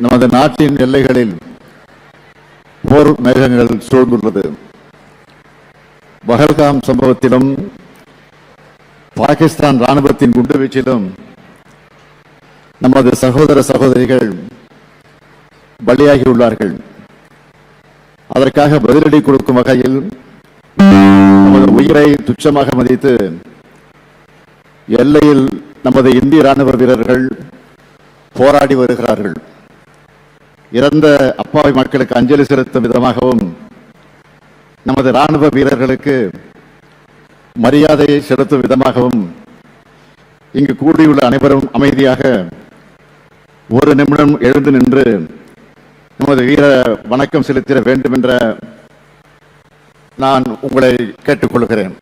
நமது நாட்டின் எல்லைகளில் போர் மேகங்கள் சூழ்ந்துள்ளது. பஹல்காம் சம்பவத்திலும் பாகிஸ்தான் ராணுவத்தின் குண்டுவீச்சிலும் நமது சகோதர சகோதரிகள் பலியாகியுள்ளார்கள். அதற்காக பதிலடி கொடுக்கும் வகையில் நமது உயிரை துச்சமாக மதித்து எல்லையில் நமது இந்திய ராணுவ வீரர்கள் போராடி வருகிறார்கள். இறந்த அப்பாவி மக்களுக்கு அஞ்சலி செலுத்தும் விதமாகவும் நமது ராணுவ வீரர்களுக்கு மரியாதையை செலுத்தும் விதமாகவும் இங்கு கூடியுள்ள அனைவரும் அமைதியாக ஒரு நிமிடம் எழுந்து நின்று நமது வீர வணக்கம் செலுத்திட வேண்டும் என்ற நான் உங்களை கேட்டுக்கொள்கிறேன்.